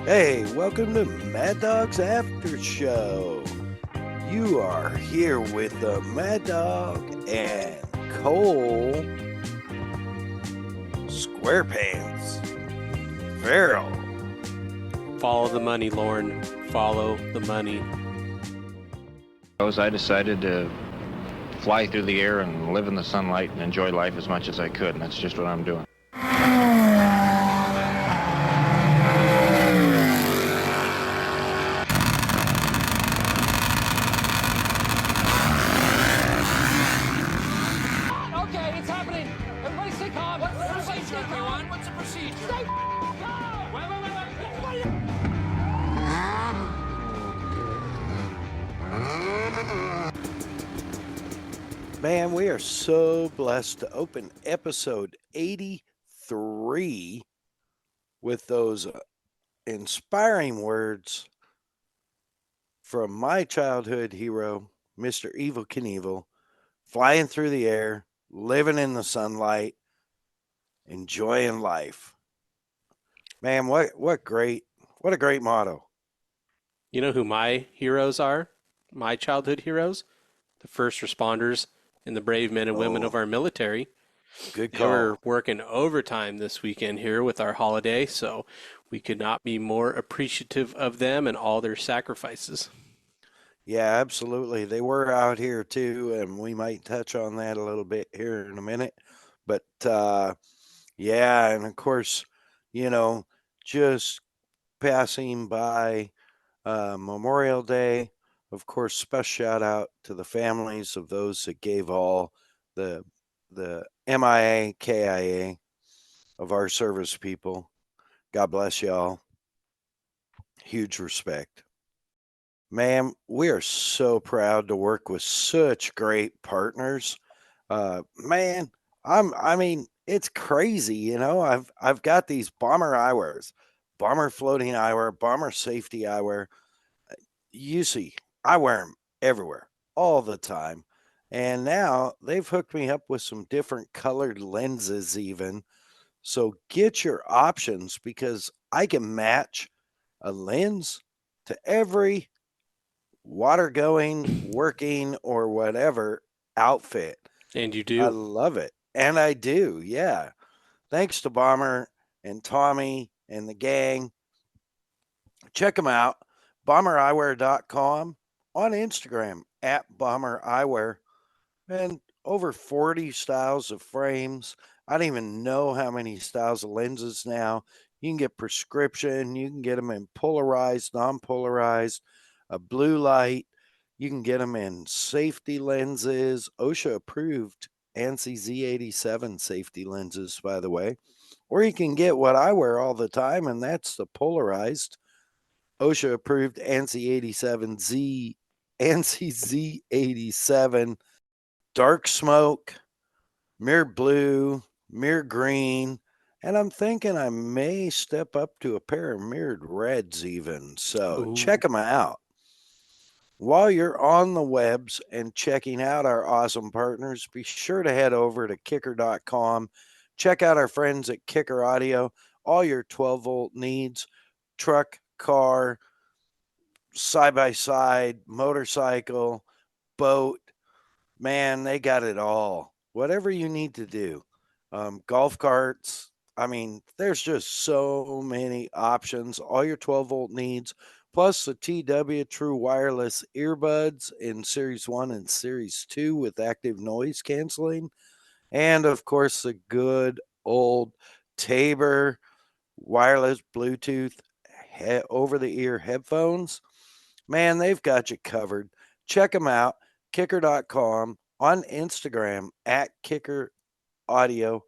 Hey, welcome to Mad Dog's After Show. You are here with the Mad Dog and Cole Squarepants Farrell. Follow the money, Lauren. Follow the money. I decided to fly through the air and live in the sunlight and enjoy life as much as I could, and that's just what I'm doing. Okay, it's happening. Everybody stay calm. What's the procedure, everyone? What's the procedure? Stay calm. Wait. Man, we are so blessed to open episode 83 with those inspiring words from my childhood hero, Mr. Evil Knievel, flying through the air, living in the sunlight, enjoying life. Man, what a great motto. You know who my heroes are? My childhood heroes? The first responders and the brave men and women of our military. Good They call. were working overtime this weekend here with our holiday, so we could not be more appreciative of them and all their sacrifices. Yeah, absolutely. They were out here too, and we might touch on that a little bit here in a minute. But yeah, and of course, just passing by Memorial Day, of course, special shout out to the families of those that gave all the MIA, KIA of our service people. God bless y'all. Huge respect. Man, we are so proud to work with such great partners. Man, I mean, it's crazy, I've got these bomber eyewears, bomber floating eyewear, bomber safety eyewear. You see, I wear them everywhere, all the time. And now they've hooked me up with some different colored lenses, even. So get your options because I can match a lens to every water going, working, or whatever outfit. And you I do. love it. And I do, yeah. Thanks to Bomber and Tommy and the gang. Check them out. BomberEyewear.com, on Instagram at Bomber Eyewear, and over 40 styles of frames. I don't even know how many styles of lenses now. You can get prescription, you can get them in polarized, non polarized, a blue light. You can get them in safety lenses, OSHA approved ANSI Z87 safety lenses, by the way. Or you can get what I wear all the time, and that's the polarized OSHA approved ANSI 87Z, ANSI Z87 dark smoke, mirror blue, mirror green, and I'm thinking I may step up to a pair of mirrored reds even. So Ooh. check them out. While you're on the webs and checking out our awesome partners, be sure to head over to kicker.com. Check out our friends at Kicker Audio, all your 12-volt needs, truck, car, side by side, motorcycle, boat. Man, they got it all. Whatever you need to do. Golf carts. I mean, there's just so many options. All your 12-volt needs, plus the TW True Wireless earbuds in Series 1 and Series 2 with active noise canceling. And of course, the good old Tabor wireless Bluetooth over the ear headphones. Man, they've got you covered. Check them out. Kicker.com, on Instagram at Kicker Audio,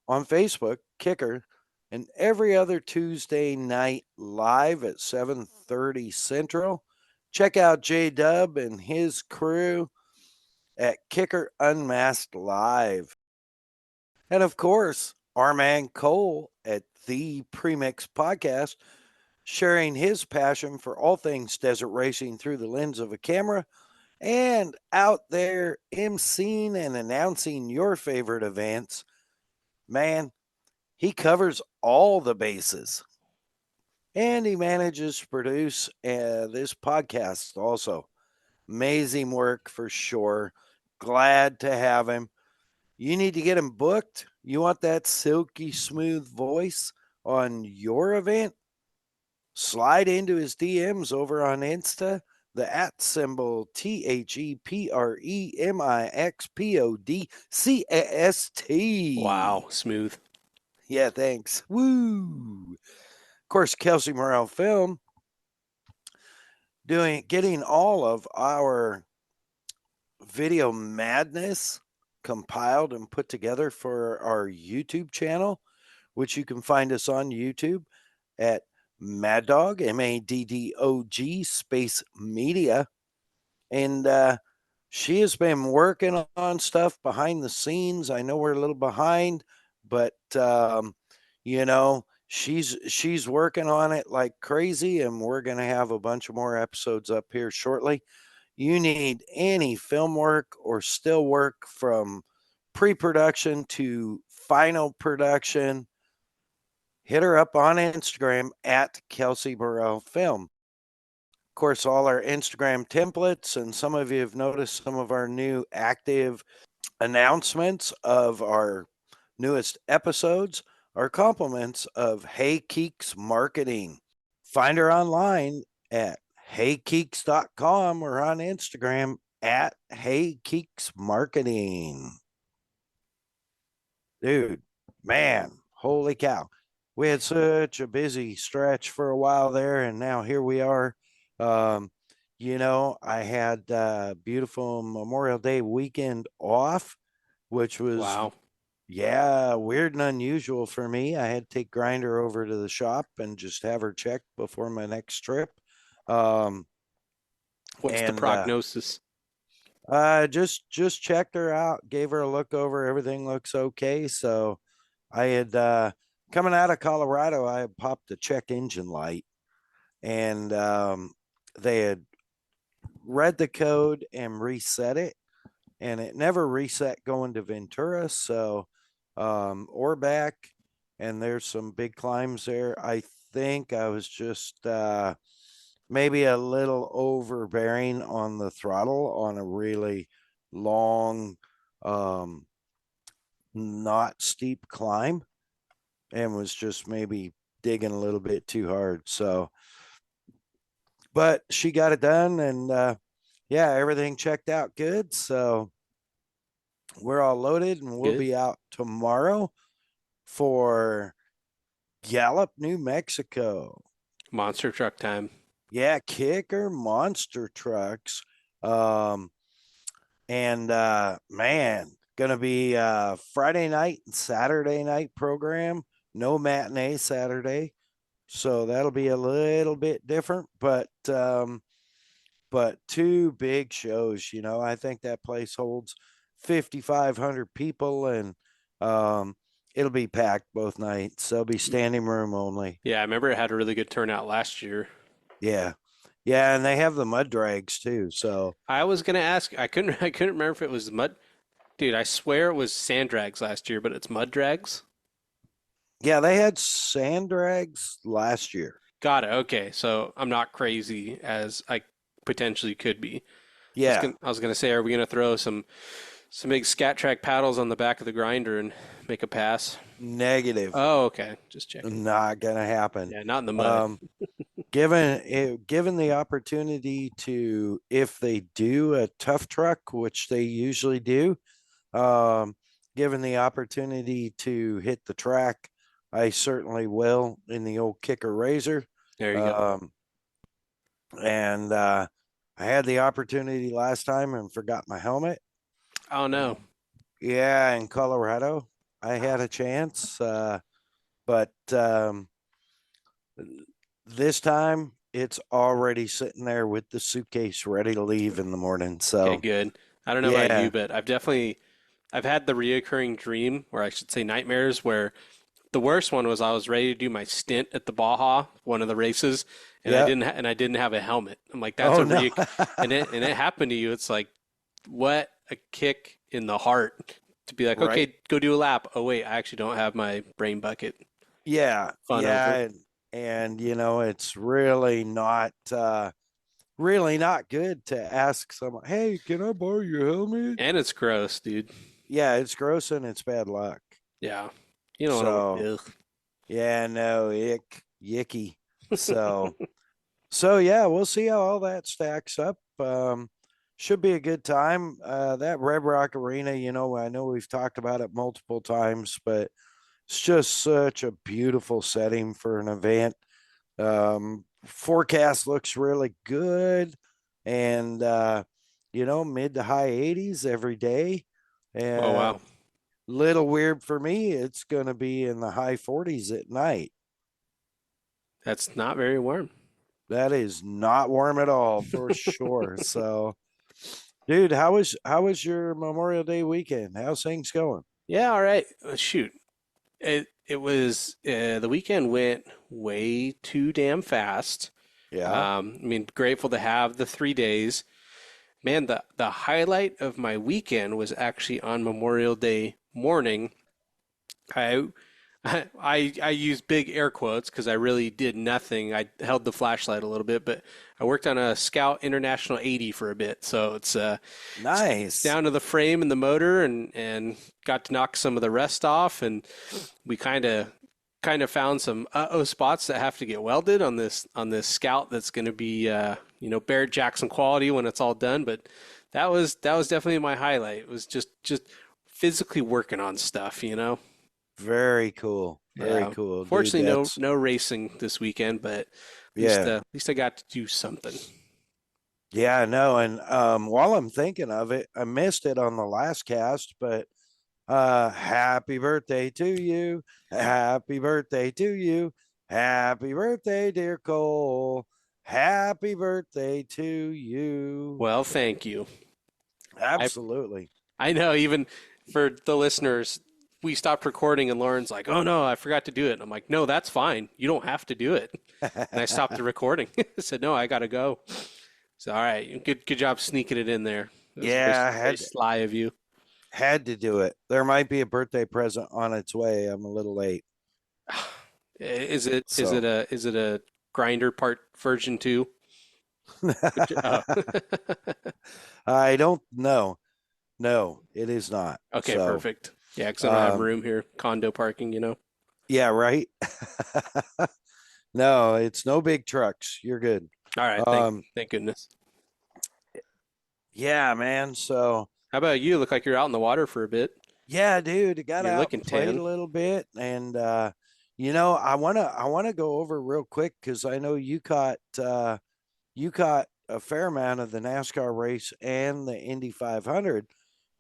on Facebook, Kicker, and every other Tuesday night live at 7:30 Central. Check out J Dub and his crew at Kicker Unmasked Live. And of course, our man Cole at the Premix Podcast, sharing his passion for all things desert racing through the lens of a camera, and out there emceeing and announcing your favorite events. Man, he covers all the bases. and he manages to produce this podcast also. Amazing work for sure. Glad to have him. You need to get him booked. You want that silky smooth voice on your event? Slide into his DMs over on Insta, the at symbol ThePremixPodcast. Wow, smooth. Yeah, thanks. Woo. Of course, Kelsey Morrell Film getting all of our video madness compiled and put together for our YouTube channel, which you can find us on YouTube at MAddOG, MAddOG space media. And she has been working on stuff behind the scenes. I know we're a little behind, but she's working on it like crazy, and we're going to have a bunch of more episodes up here shortly. You need any film work or still work from pre-production to final production, hit her up on Instagram at Kelsey Burrell Film. Of course, all our Instagram templates, and some of you have noticed some of our new active announcements of our newest episodes are compliments of Hey Keeks Marketing. Find her online at heykeeks.com or on Instagram at Hey Keeks Marketing. Dude, man, holy cow. We had such a busy stretch for a while there, and now here we are. I had a beautiful Memorial Day weekend off, which was Wow. weird and unusual for me. I had to take Grinder over to the shop and just have her checked before my next trip. What's the and prognosis? Just checked her out, gave her a look over. Everything looks okay. So I had coming out of Colorado, I had popped the check engine light, and they had read the code and reset it, and it never reset going to Ventura. So or back, and there's some big climbs there. I think I was just maybe a little overbearing on the throttle on a really long, not steep climb, and was just maybe digging a little bit too hard. So, but she got it done, and everything checked out good. So we're all loaded, and we'll Good. be out tomorrow for Gallup, New Mexico. Monster truck time. Yeah, kicker monster trucks. Man, gonna be Friday night and Saturday night program. No matinee Saturday, so that'll be a little bit different. But two big shows. I think that place holds 5,500 people, and it'll be packed both nights. So it'll be standing room only. Yeah, I remember it had a really good turnout last year. Yeah. Yeah, and they have the mud drags too. So I was gonna ask. I couldn't remember if it was mud. Dude, I swear it was sand drags last year, but it's mud drags. yeah, they had sand drags last year. Got it. Okay, so I'm not crazy as I potentially could be. Yeah. I was gonna say, are we gonna throw some big scat track paddles on the back of the grinder and make a pass? Negative. Oh, okay. Just checking. Not gonna happen. Yeah, not in the mud. Given the opportunity to, if they do a tough truck, which they usually do, given the opportunity to hit the track, I certainly will in the old kicker razor. There you go. And I had the opportunity last time and forgot my helmet. Oh no. Yeah, in Colorado, I had a chance, but this time it's already sitting there with the suitcase ready to leave in the morning. So Okay, good. I don't know about yeah, you, but I've had the reoccurring dream, or I should say nightmares, where the worst one was I was ready to do my stint at the Baja, one of the races, and yeah. I didn't have a helmet. I'm like, that's Oh a no. and it happened to you. It's like, what a kick in the heart to be like, okay, Right. go do a lap. Oh wait, I actually don't have my brain bucket. Yeah, Fun yeah. over. And And it's really not good to ask someone, "Hey, can I borrow your helmet?" And it's gross, dude. Yeah, it's gross and it's bad luck. Yeah. You don't So, want to. yeah, no, yicky. So, yeah, we'll see how all that stacks up. Should be a good time. That Red Rock Arena, I know we've talked about it multiple times, but it's just such a beautiful setting for an event. Forecast looks really good, and mid to high 80s every day. Oh, And wow. little weird for me, it's going to be in the high 40s at night. That's not very warm. That is not warm at all for sure. So, dude, how was your Memorial Day weekend? How's things going? Yeah, all right. Shoot. It was the weekend went way too damn fast. Yeah. I mean, grateful to have the 3 days. Man, the highlight of my weekend was actually on Memorial Day morning. I I use big air quotes because I really did nothing. I held the flashlight a little bit, but I worked on a Scout International 80 for a bit. So it's Nice. down to the frame and the motor, and got to knock some of the rest off, and we kind of found some spots that have to get welded on this Scout that's going to be Barrett Jackson quality when it's all done. But that was definitely my highlight. It was just physically working on stuff. Very cool. Very Yeah. cool, dude. Fortunately, no That's no racing this weekend, but yeah. at least I got to do something. Yeah, no, and while I'm thinking of it, I missed it on the last cast, but happy birthday to you. Happy birthday to you. Happy birthday, dear Cole. Happy birthday to you. Well, thank you. I Absolutely. I know even for the listeners, we stopped recording and Lauren's like, "Oh no, I forgot to do it." And I'm like, "No, that's fine. You don't have to do it." And I stopped the recording. I said, "No, I gotta go." So all right, good job sneaking it in there. It was very, Yeah, very sly of you. had to do it. There might be a birthday present on its way. I'm a little late. Is it So a grinder part version 2? Oh. I don't know. No, it is not. Okay, So perfect. Yeah, because I don't have um room here. Condo parking. yeah, right. No, it's no big trucks. You're good. All right, thank Um, thank goodness. yeah, man. So How about you? Look like you're out in the water for a bit. yeah, dude, got You're out looking and played tan. a little bit, and I wanna go over real quick because I know you caught a fair amount of the NASCAR race and the Indy 500.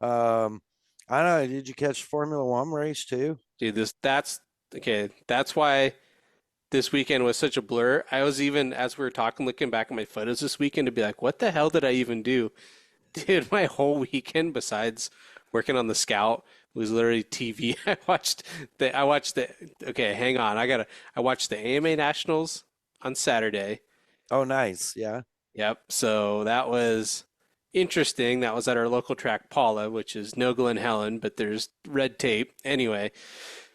Um, I don't know. Did you catch Formula One race too? Dude, that's okay. That's why this weekend was such a blur. I was even, as we were talking, looking back at my photos this weekend to be like, what the hell did I even do? Dude, my whole weekend besides working on the Scout was literally TV. Okay, hang on. I watched the AMA Nationals on Saturday. Oh, nice. Yeah. Yep. So that was interesting. That was at our local track, Paula, which is no Glen Helen, but there's red tape. Anyway,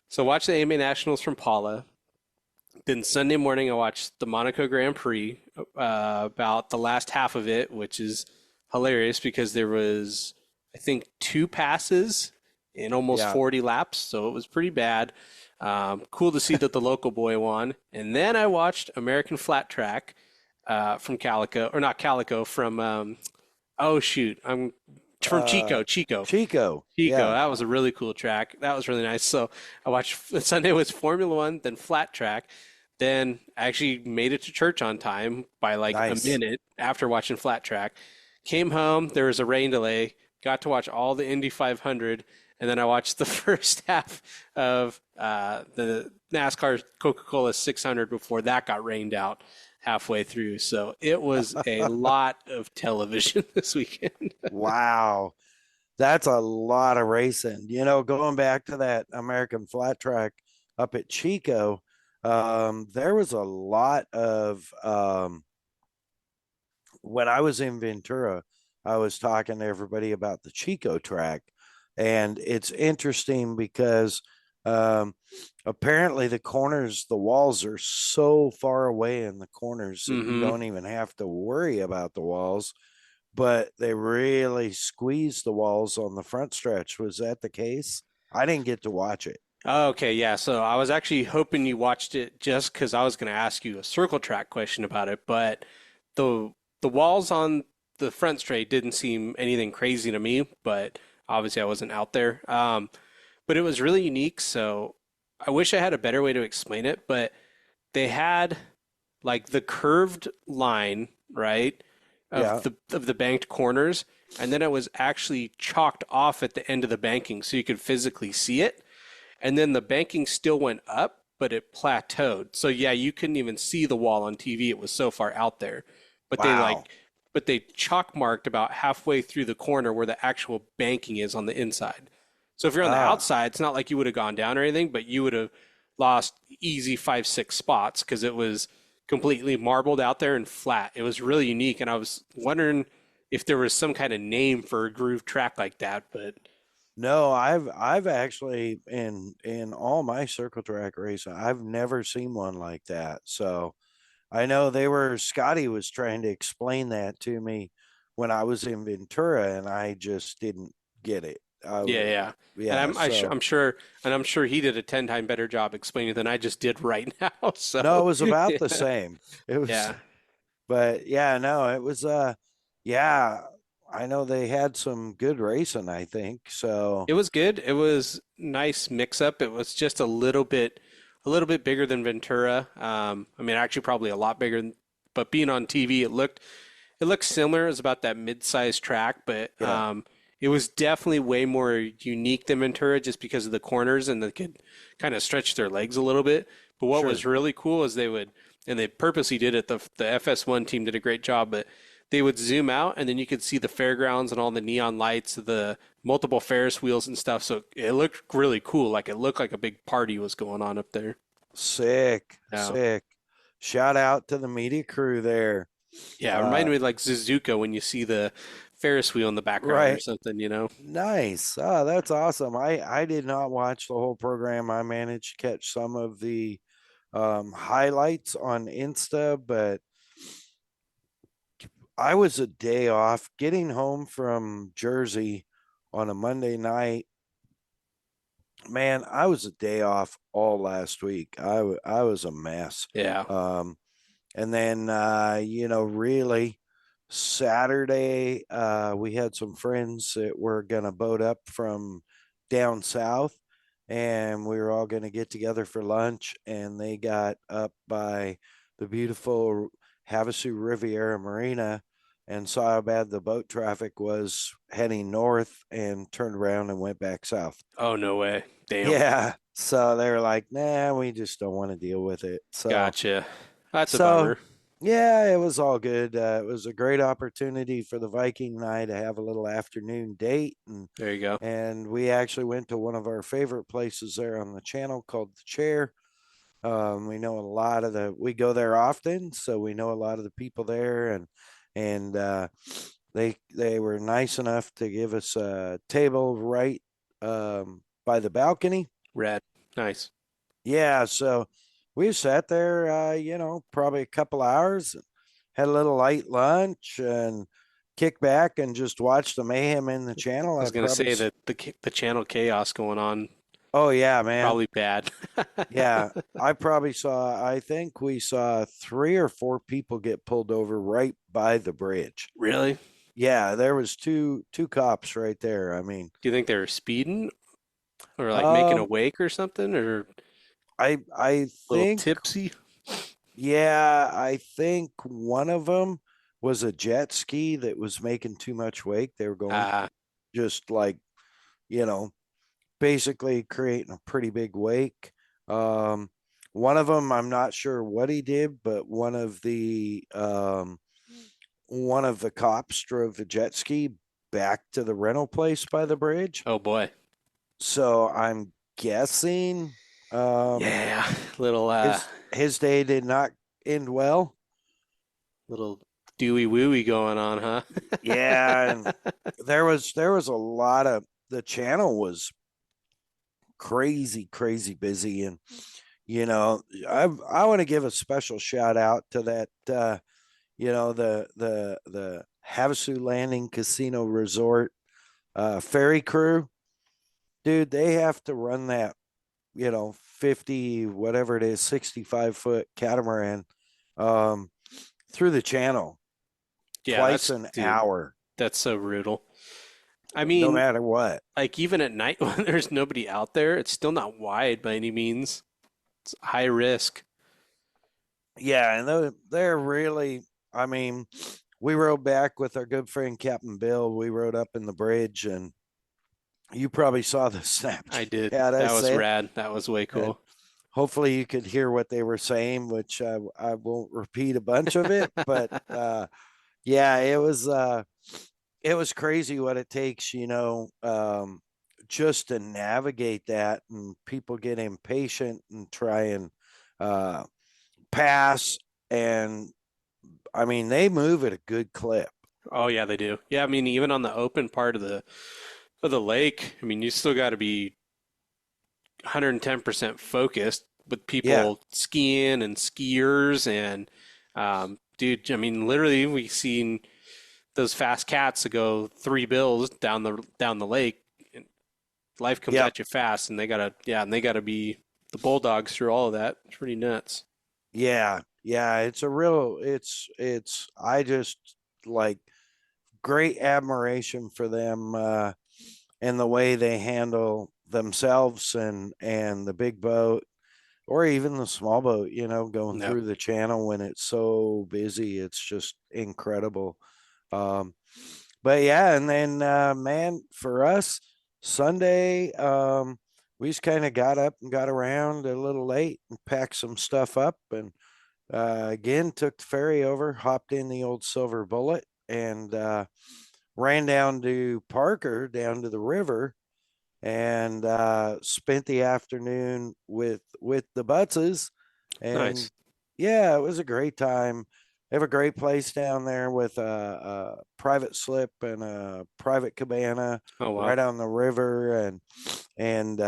so watch the AMA Nationals from Paula. Then Sunday morning, I watched the Monaco Grand Prix, about the last half of it, which is hilarious because there was, I think, two passes in almost Yeah. 40 laps, so it was pretty bad. Cool to see that the local boy won. And then I watched American Flat Track from Calico, or not Calico, from oh shoot, I'm from Uh, Chico. Chico. Chico, Yeah. that was a really cool track. That was really nice. So I watched Sunday was Formula One, then flat track. Then I actually made it to church on time by like a Nice. minute after watching flat track. Came home, there was a rain delay, got to watch all the Indy 500, and then I watched the first half of the NASCAR Coca-Cola 600 before that got rained out halfway through. So it was a lot of television this weekend. Wow. That's a lot of racing. Going back to that American flat track up at Chico, there was a lot of when I was in Ventura, I was talking to everybody about the Chico track. And it's interesting because Um, Apparently, the walls are so far away in the corners that you Mm-hmm. don't even have to worry about the walls. But they really squeezed the walls on the front stretch. Was that the case? I didn't get to watch it. Okay, yeah. So I was actually hoping you watched it just because I was going to ask you a circle track question about it, but the the walls on the front straight didn't seem anything crazy to me, but obviously I wasn't out there. But it was really unique, so I wish I had a better way to explain it, but they had like the curved line, right, Yeah. of the banked corners, and then it was actually chalked off at the end of the banking so you could physically see it. And then the banking still went up, but it plateaued. So yeah, you couldn't even see the wall on TV. It was so far out there. But they Wow. like but they chalk marked about halfway through the corner where the actual banking is on the inside. So if you're on the Ah, outside, it's not like you would have gone down or anything, but you would have lost easy 5, 6 spots because it was completely marbled out there and flat. It was really unique, and I was wondering if there was some kind of name for a groove track like that, but no, I've actually in all my circle track racing, I've never seen one like that. So I know Scotty was trying to explain that to me when I was in Ventura, and I just didn't get it. yeah, yeah. And Yeah, so I'm sure he did a 10 time better job explaining than I just did right now. no, it So, was about the yeah. same. It was, Yeah. but yeah, no, it was. Yeah, I know they had some good racing. I think so. It was good. It was nice mix up. It was just a little bit bigger than Ventura. I mean, actually probably a lot bigger, but being on TV, it looked similar. It was about that mid-sized track, but Yeah, it was definitely way more unique than Ventura just because of the corners and they could kind of stretch their legs a little bit. But what was sure. really cool is and they purposely did it. The FS1 team did a great job, but they would zoom out and then you could see the fairgrounds and all the neon lights, the multiple Ferris wheels and stuff. So it looked really cool. Like it looked like a big party was going on up there. Sick, Yeah. sick. Shout out to the media crew there. Yeah, it Uh, reminded me of like Suzuka when you see the Ferris wheel in the background or right. something, you know? Nice. Oh, that's awesome. I did not watch the whole program. I managed to catch some of the highlights on Insta, but I was a day off getting home from Jersey on a Monday night. Man, I was a day off all last week. I was a mess. Yeah. Um, and then, really Saturday, we had some friends that were going to boat up from down south, and we were all going to get together for lunch. And they got up by the beautiful Havasu Riviera Marina and saw how bad the boat traffic was heading north and turned around and went back south. Oh, no way. Damn. Yeah. So they were like, nah, we just don't want to deal with it. Gotcha. That's a So bummer. yeah, it was all good. It was a great opportunity for the Viking and I to have a little afternoon date, There you go. and we actually went to one of our favorite places there on the channel called the Chair. We know a lot of we go there often, so we know a lot of the people there, and they were nice enough to give us a table right by the balcony. Red. Nice. Yeah, so we sat there, probably a couple hours, had a little light lunch, and kick back and just watch the mayhem in the channel. I I was gonna probably, say that the channel chaos going on oh yeah, man, probably bad. yeah, I think we saw 3 or 4 people get pulled over right by the bridge. Really? Yeah, there was two cops right there. I mean, Do you think they were speeding or like making a um, wake or something or a I little think tipsy? Yeah, I think one of them was a jet ski that was making too much wake. They were going Ah, just like, you know, basically creating a pretty big wake. Um, one of them, I'm not sure what he did, but one of the cops drove the jet ski back to the rental place by the bridge. oh boy. So I'm guessing Yeah. Little his day did not end well. little dewy wooey going on, huh? Yeah, and there was a lot of the channel was crazy, crazy busy. And, I want to give a special shout out to that, the Havasu Landing Casino Resort ferry crew. Dude, they have to run that, 50, whatever it is, 65-foot catamaran um, through the channel Yeah, twice that's an dude, hour, that's so brutal. I no mean, matter what. like even at night when there's nobody out there, it's still not wide by any means. It's high risk. Yeah, and they're really, I mean, we rode back with our good friend Captain Bill. We rode up in the bridge, and you probably saw the I Snapchat did. I That was sent. rad. That was way And cool. hopefully you could hear what they were saying, which I won't repeat a bunch of it, but yeah, it was crazy what it takes, just to navigate that, and people get impatient and try and uh, pass. And I mean, they move at a good clip. Oh yeah, they do. Yeah, I mean even on the open part of the lake, I mean you still got to be 110% focused with Yeah. people skiing and skiers and dude, I mean literally we seen those fast cats that go 3 bills down the lake. Life comes Yep. at you fast, and they gotta be the bulldogs through all of that. It's pretty nuts. Yeah. Yeah. I just like great admiration for them and the way they handle themselves and the big boat or even the small boat, going Yep. through the channel when it's so busy. It's just incredible. Um, but yeah, and then man, for us, Sunday, we just kind of got up and got around a little late and packed some stuff up, and again took the ferry over, hopped in the old Silver Bullet, and ran down to Parker, down to the river, and spent the afternoon with the Buttses. And Nice. yeah, it was a great time. They have a great place down there with a private slip and a private cabana Oh wow. right on the river. And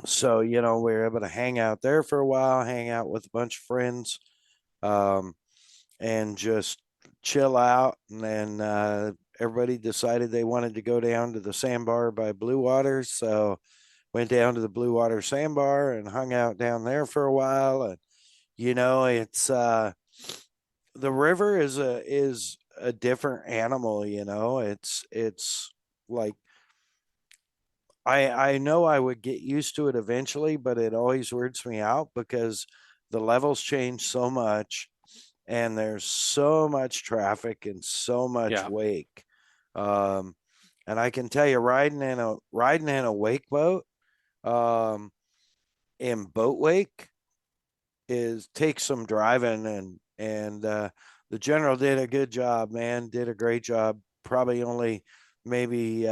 so we were able to hang out there for a while, hang out with a bunch of friends, um, and just chill out. And then everybody decided they wanted to go down to the sandbar by Blue Water. So went down to the Blue Water Sandbar and hung out down there for a while. And it's the river is a different animal. It's like I know I would get used to it eventually, but it always weirds me out because the levels change so much and there's so much traffic and so much Yeah. wake. Um, and I can tell you, riding in a wake boat, um, in boat wake is takes some driving, and the general did a good job, man. Did a great job. Probably only maybe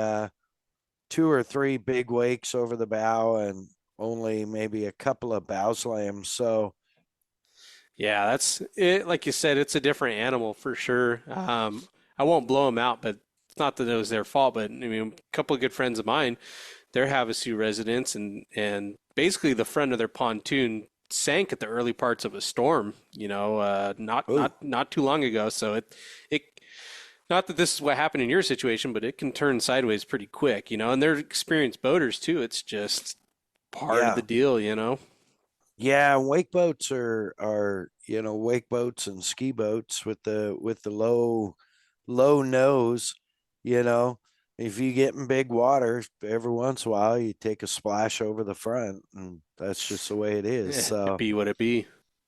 two or three big wakes over the bow and only maybe a couple of bow slams. So Yeah, that's it. Like you said, it's a different animal for sure. I won't blow them out, but it's not that it was their fault. But I mean, a couple of good friends of mine, they're Havasu residents, and basically the front of their pontoon sank at the early parts of a storm. oh Not too long ago. So it not that this is what happened in your situation, but it can turn sideways pretty quick. And they're experienced boaters too. It's just part of the yeah. deal. Yeah, wake boats are wake boats and ski boats with the low nose. You know, if you get in big water, every once in a while you take a splash over the front, and that's just the way it is. It So be what it be.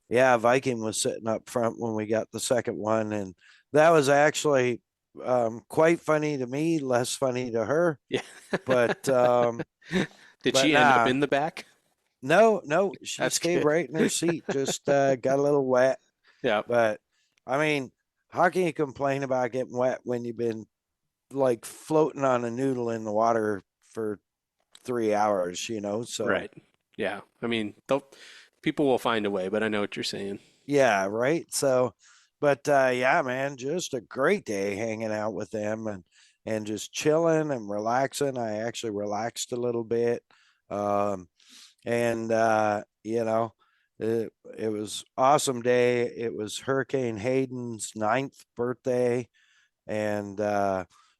yeah, Viking was sitting up front when we got the second one, and that was actually quite funny to me, less funny to her. Yeah. But Did but she end up nah, in the back? no, she That's stayed good. right in her seat. Just got a little wet. Yeah. But I mean, how can you complain about getting wet when you've been like floating on a noodle in the water for 3 hours, So Right. Yeah. I mean, people will find a way, but I know what you're saying. yeah, right. So, but yeah, man, just a great day hanging out with them and just chilling and relaxing. I actually relaxed a little bit. Um, and it was awesome day. It was Hurricane Hayden's ninth birthday, and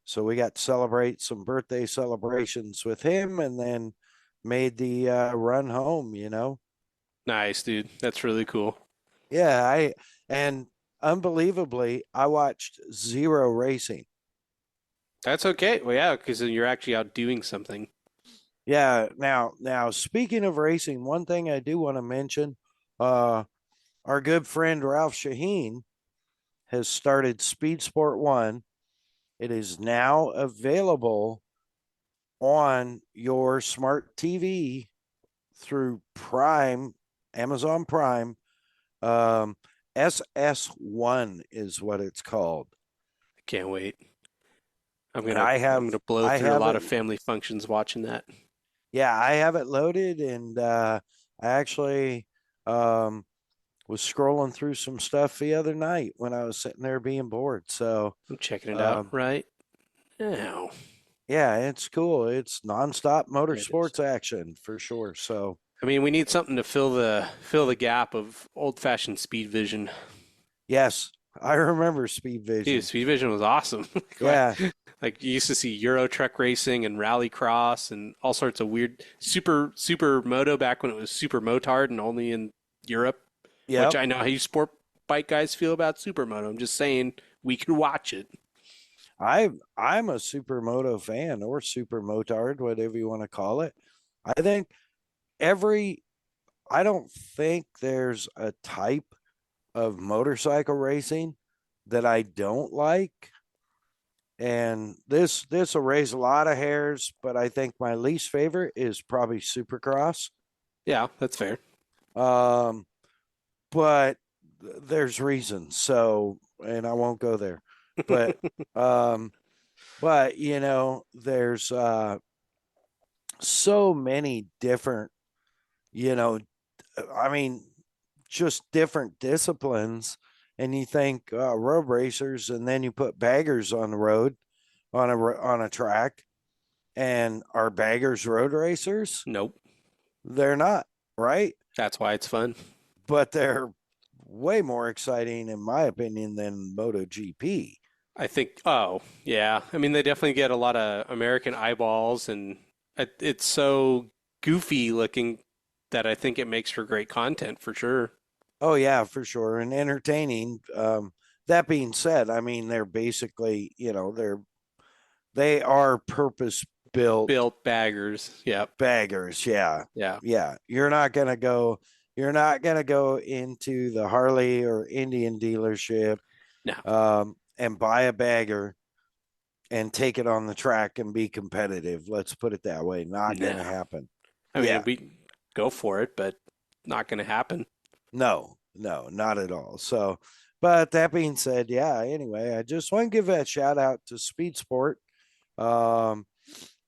so we got to celebrate some birthday celebrations with him, and then made the run home. Nice, dude. That's really cool. Yeah, and unbelievably, I watched zero racing. That's okay. Well, yeah, because you're actually out doing something. Yeah, now speaking of racing, one thing I do want to mention, uh, our good friend Ralph Shaheen has started Speed Sport One. It is now available on your smart TV through Prime, Amazon Prime. Um, SS1 is what it's called. I can't wait. I'm And gonna I'm gonna blow I through a have lot it. of family functions watching that. Yeah, I have it loaded, and I actually um, was scrolling through some stuff the other night when I was sitting there being bored. So, I'm checking it out um, right now. yeah, it's cool. It's nonstop There it is. motorsports action for sure. So, I mean, we need something to fill the gap of old-fashioned Speed Vision. yes, I remember Speed Dude, Vision. Speed Vision was awesome. Yeah, Like you used to see Euro Truck racing and Rallycross and all sorts of weird super moto back when it was super motard and only in Europe, which yep. I know how you sport bike guys feel about supermoto. I'm just saying we could watch it. I'm a supermoto fan or super motard, whatever you want to call it. I think every I don't think there's a type of motorcycle racing that I don't like. And this will raise a lot of hairs, but I think my least favorite is probably Supercross. Yeah, that's fair. Um, but there's reasons. So, and I won't go there. But um, but there's so many different, you know, I mean, just different disciplines. And you think road racers, and then you put baggers on the road on a track, and are baggers road racers? Nope. They're not, right? That's why it's fun. But they're way more exciting, in my opinion, than MotoGP. I think, oh, yeah. I mean, they definitely get a lot of American eyeballs, and it's so goofy looking that I think it makes for great content for sure. Oh yeah, for sure, and entertaining. That being said, I mean they're basically, they are purpose built Built baggers. Yep. baggers. Yeah, Yeah. yeah. You're not gonna go into the Harley or Indian dealership No. and buy a bagger and take it on the track and be competitive. Let's put it that way. Not gonna No. happen. I mean, Yeah, we go for it, but not going to happen. no, no, not at all. So, but that being said, yeah. Anyway, I just want to give a shout out to Speed Sport. Um,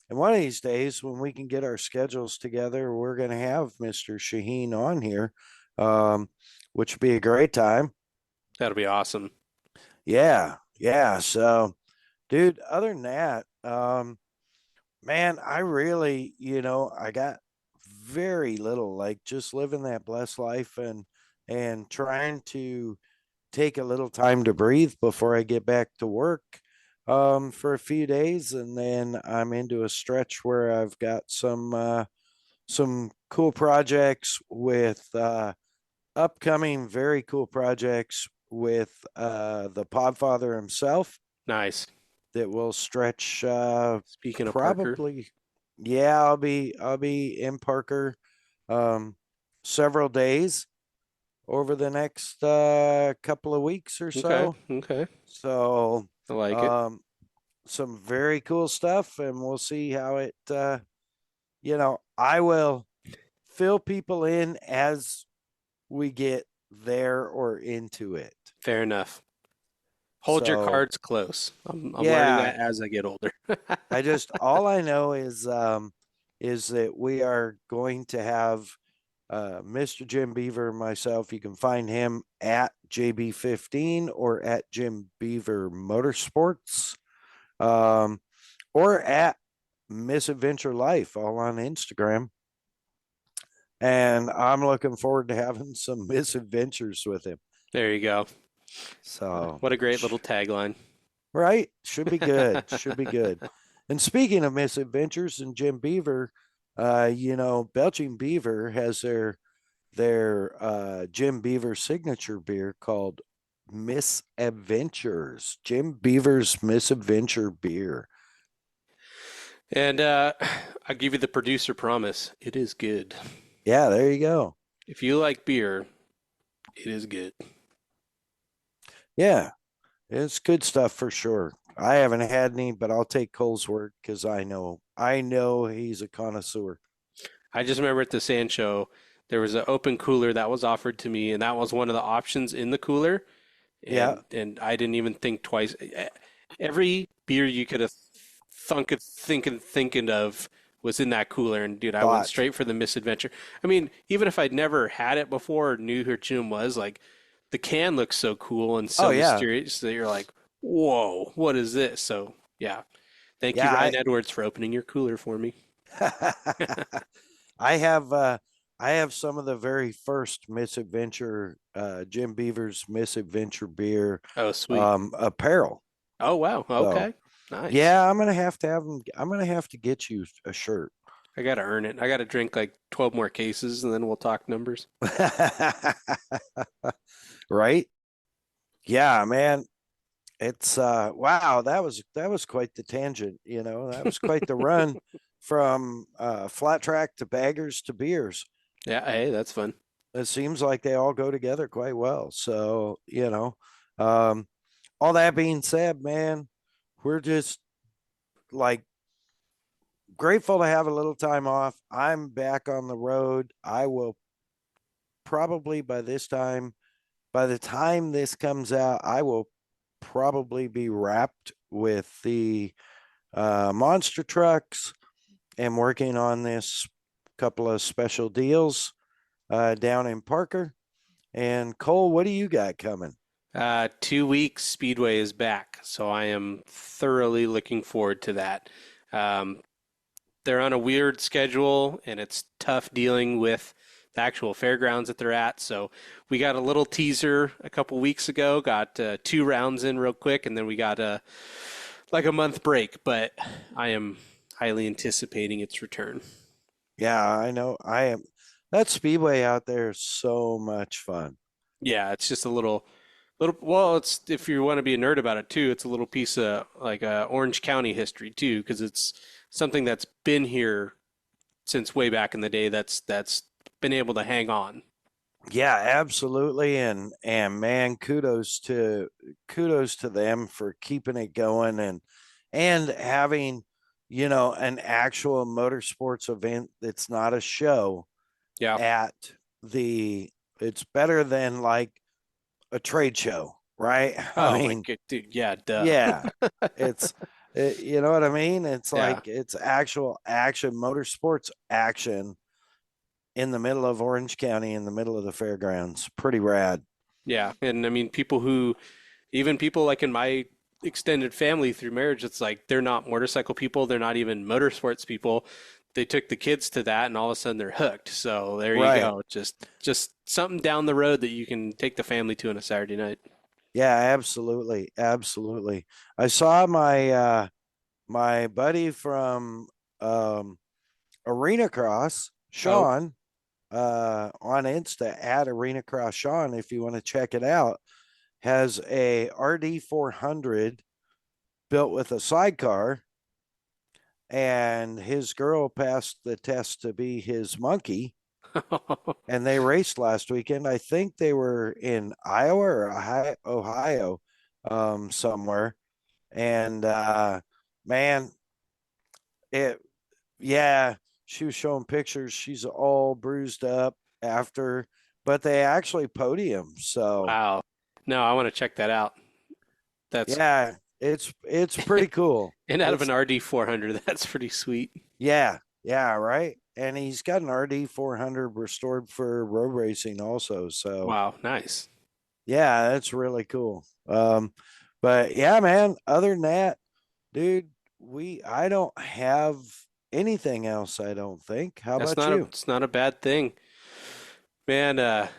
and one of these days, when we can get our schedules together, we're going to have Mr. Shaheen on here, um, which would be a great time. That'll be awesome. Yeah, yeah. So, dude, other than that, man, I really, I got very little, like just living that blessed life, and trying to take a little time to breathe before I get back to work for a few days, and then I'm into a stretch where I've got some cool projects with upcoming very cool projects with the Podfather himself Nice. that will stretch Speaking of Parker, probably. Yeah, I'll be in Parker um several days over the next couple of weeks or okay, so. okay, So, I like it. um, some very cool stuff, and we'll see how it. I will fill people in as we get there or into it. Fair enough. Hold your So, cards close. I'm learning yeah, that as I get older. all I know is that we are going to have Mr. Jim Beaver and myself. You can find him at JB15 or at Jim Beaver Motorsports, or at Misadventure Life, all on Instagram. and I'm looking forward to having some misadventures with him. There you go. So, What a great little tagline. right, should be good. Should be good. And speaking of misadventures and Jim Beaver, Belching Beaver has their Jim Beaver signature beer called Misadventures. Jim Beaver's Misadventure beer. And I'll give you the producer promise. It is good. Yeah, there you go. If you like beer, it is good. Yeah, it's good stuff for sure. I haven't had any, but I'll take Cole's word because I know he's a connoisseur. I just remember at the sand show, there was an open cooler that was offered to me, and that was one of the options in the cooler. Yeah, And I didn't even think twice. Every beer you could have thinking of was in that cooler, and dude, I went thought. straight for the misadventure. I mean, even if I'd never had it before or knew who Jim was, like the can looks so cool and Oh so yeah, mysterious that you're like, whoa, what is this? So yeah, thank you, yeah. Ryan Edwards, for opening your cooler for me. I have I have some of the very first Misadventure, Jim Beaver's Misadventure beer Oh, sweet. apparel. Oh, wow. So Okay. Nice. yeah, I'm gonna have to get you a shirt. I gotta earn it. I gotta drink like 12 more cases and then we'll talk numbers. Right? Yeah, man. It's wow, that was quite the tangent, That was quite the run from flat track to baggers to beers. Yeah, hey, that's fun. It seems like they all go together quite well. So, um, all that being said, man, we're just like grateful to have a little time off. I'm back on the road. I will probably by the time this comes out, I will probably be wrapped with the monster trucks and working on this couple of special deals down in Parker. And Cole, what do you got coming? 2 weeks Speedway is back, so I am thoroughly looking forward to that. Um, they're on a weird schedule and it's tough dealing with the actual fairgrounds that they're at. So we got a little teaser a couple weeks ago, got 2 rounds in real quick, and then we got like a month break, but I am highly anticipating its return. Yeah, I know. I am. That speedway out there is so much fun. Yeah, it's just a well, it's if you want to be a nerd about it too, it's a little piece of like Orange County history too, because it's something that's been here since way back in the day that's been able to hang on. Yeah, absolutely. And man, kudos to them for keeping it going and having, an actual motorsports event that's not a show Yeah. at the it's better than like a trade show, right? I Oh my mean, good dude. Yeah, duh. yeah, it's you know what I mean? It's Yeah. like it's actual action, motorsports action in the middle of Orange County, in the middle of the fairgrounds. Pretty rad. Yeah. And I mean, even people like in my extended family through marriage, it's like they're not motorcycle people, they're not even motorsports people. They took the kids to that and all of a sudden they're hooked. So there you Right. go. Just something down the road that you can take the family to on a Saturday night. Yeah, absolutely. Absolutely. I saw my buddy from Arena Cross, Oh, Sean, on Insta at Arena Cross Sean, if you want to check it out, has a RD 400 built with a sidecar, and his girl passed the test to be his monkey. And they raced last weekend. I think they were in Iowa or Ohio, somewhere. And man, it yeah, she was showing pictures. She's all bruised up after, but they actually podium. So wow. No, I want to check that out. That's yeah, it's pretty cool. and out of It's an RD 400, that's pretty sweet. yeah, right. And he's got an RD 400 restored for road racing also. So Wow, nice. yeah, that's really cool. But yeah, man, other than that, dude, I don't have anything else, I don't think. How That's about not a you? it's not a bad thing. Man,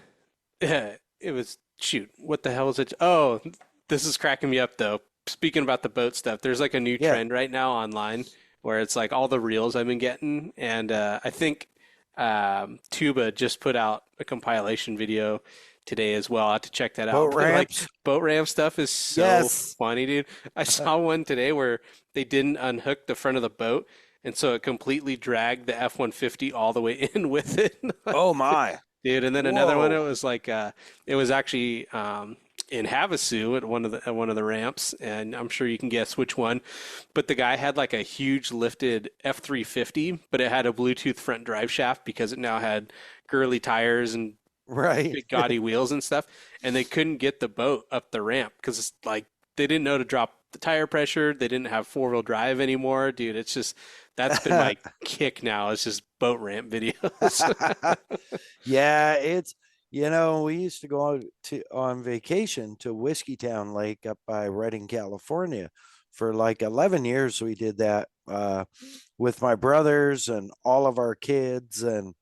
it was shoot. What the hell was it? Oh, this is cracking me up though. Speaking about the boat stuff, there's like a new Yeah. trend right now online where it's like all the reels I've been getting, and I think Tuba just put out a compilation video today as well. I have to check that Boat out. But like ramps. boat ramp stuff is so Yes. funny, dude. I saw one today where they didn't unhook the front of the boat, and so it completely dragged the F-150 all the way in with it. Oh my. Dude, and then another one, it Whoa. was like it was actually in Havasu at one of the ramps, and I'm sure you can guess which one. But the guy had like a huge lifted F350, but it had a Bluetooth front drive shaft because it now had girly tires and Right. big gaudy wheels and stuff, and they couldn't get the boat up the ramp because it's like they didn't know to drop the tire pressure. They didn't have four-wheel drive anymore, dude. It's just that's been my kick now. It's just boat ramp videos. Yeah, we used to go on vacation to Whiskeytown Lake up by Redding, California. For like 11 years, we did that with my brothers and all of our kids. And,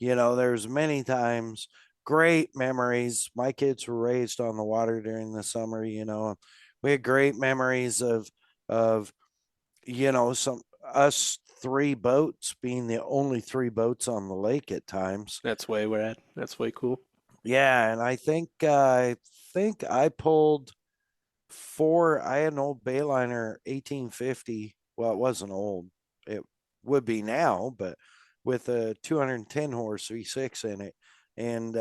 there's many times, great memories. My kids were raised on the water during the summer. We had great memories of, some us three boats being the only three boats on the lake at times. That's way we're at. That's way cool. Yeah, and I think I pulled four. I had an old Bayliner 1850. Well, it wasn't old. It would be now, but with a 210 horse V6 in it. And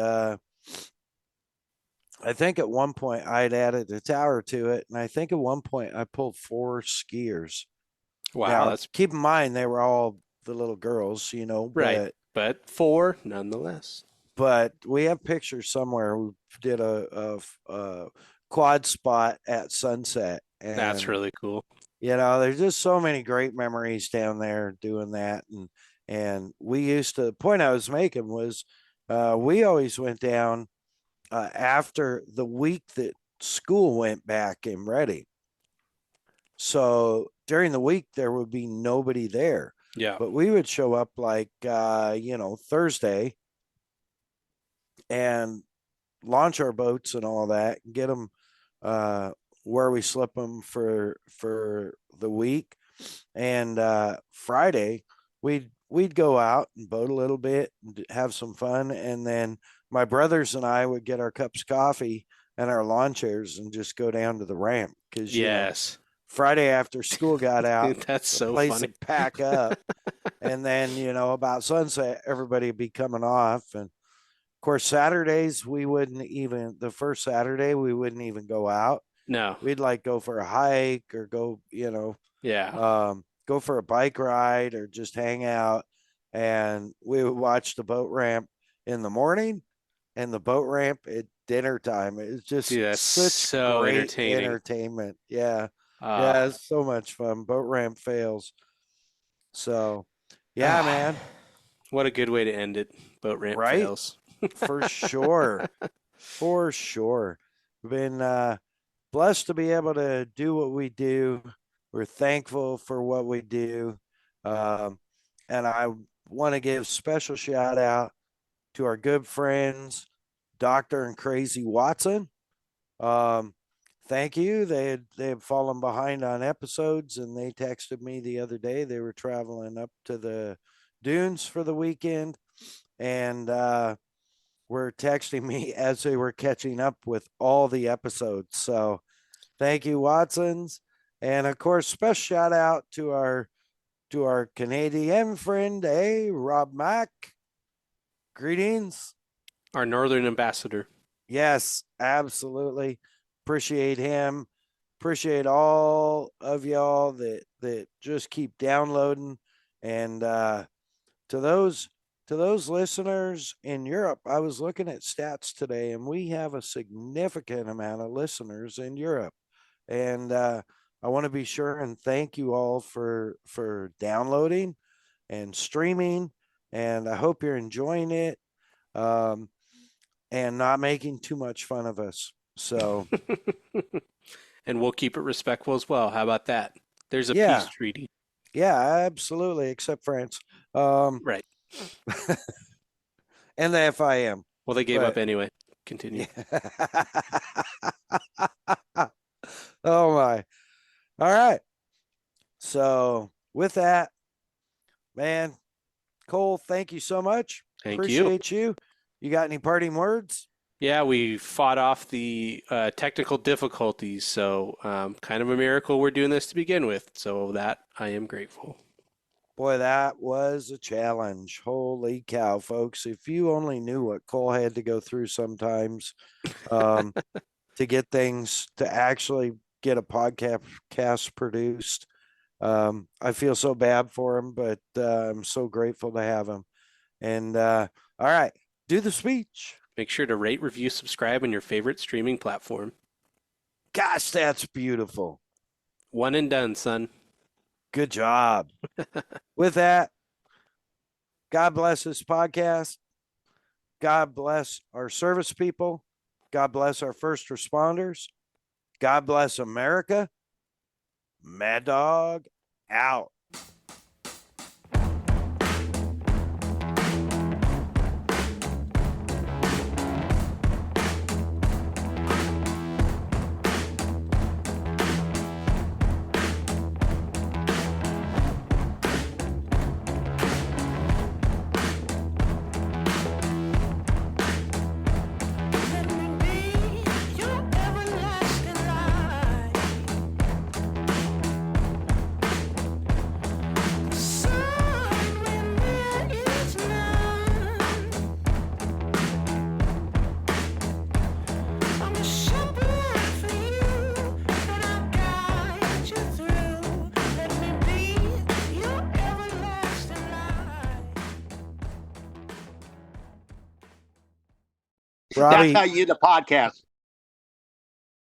I think at one point I'd added a tower to it, and I think at one point I pulled four skiers. Wow, Now, that's keep in mind they were all the little girls, right. but But four nonetheless. we have pictures somewhere. We did a quad spot at sunset, That's and really cool. there's just so many great memories down there doing that. And we used to. The point I was making was, we always went down after the week that school went back in Reading. So during the week there would be nobody there, Yeah. but we would show up like Thursday and launch our boats and all that, and get them where we slip them for the week. And Friday we'd go out and boat a little bit and have some fun, and then my brothers and I would get our cups of coffee and our lawn chairs and just go down to the ramp because Yes. Friday after school got out, Dude, that's the so place funny. would pack up, and then about sunset everybody would be coming off. And of course Saturdays we wouldn't even the first Saturday we wouldn't even go out. No. We'd like go for a hike or Yeah. go for a bike ride or just hang out. And we would watch the boat ramp in the morning and the boat ramp at dinner time. It's just Dude, that's such so great entertaining. entertainment. Yeah. Uh, Yeah, it's so much fun. Boat ramp fails. So, yeah, man, what a good way to end it. Boat ramp right? fails. For sure. For sure. We've been blessed to be able to do what we do. We're thankful for what we do. And I want to give special shout out to our good friends, Dr. and Crazy Watson. Um, Thank you. They had fallen behind on episodes, and they texted me the other day. They were traveling up to the dunes for the weekend, and were texting me as they were catching up with all the episodes. So thank you, Watsons. And of course, special shout out to our Canadian friend, Rob Mack. Greetings. Our northern ambassador. Yes, absolutely. Appreciate him. Appreciate all of y'all that just keep downloading. And to those listeners in Europe, I was looking at stats today, and we have a significant amount of listeners in Europe. And I want to be sure and thank you all for downloading and streaming. And I hope you're enjoying it, and not making too much fun of us. So And we'll keep it respectful as well. How about that? There's a yeah, peace treaty. yeah, absolutely, except France, um, Right. and the FIM. Well, they gave But- up anyway. Continue. Oh my. All right. So with that, man, Cole, thank you so much. Thank you. Appreciate you. You got any parting words? Yeah, we fought off the technical difficulties, so kind of a miracle we're doing this to begin with. So that I am grateful. Boy, that was a challenge. Holy cow, folks. If you only knew what Cole had to go through sometimes to get things, to actually get a podcast produced. I feel so bad for him, but I'm so grateful to have him. And all right, do the speech. Make sure to rate, review, subscribe on your favorite streaming platform. Gosh, that's beautiful. One and done, son. Good job. With that, God bless this podcast. God bless our service people. God bless our first responders. God bless America. Mad Dog out. Robbie, That's how you do the podcast.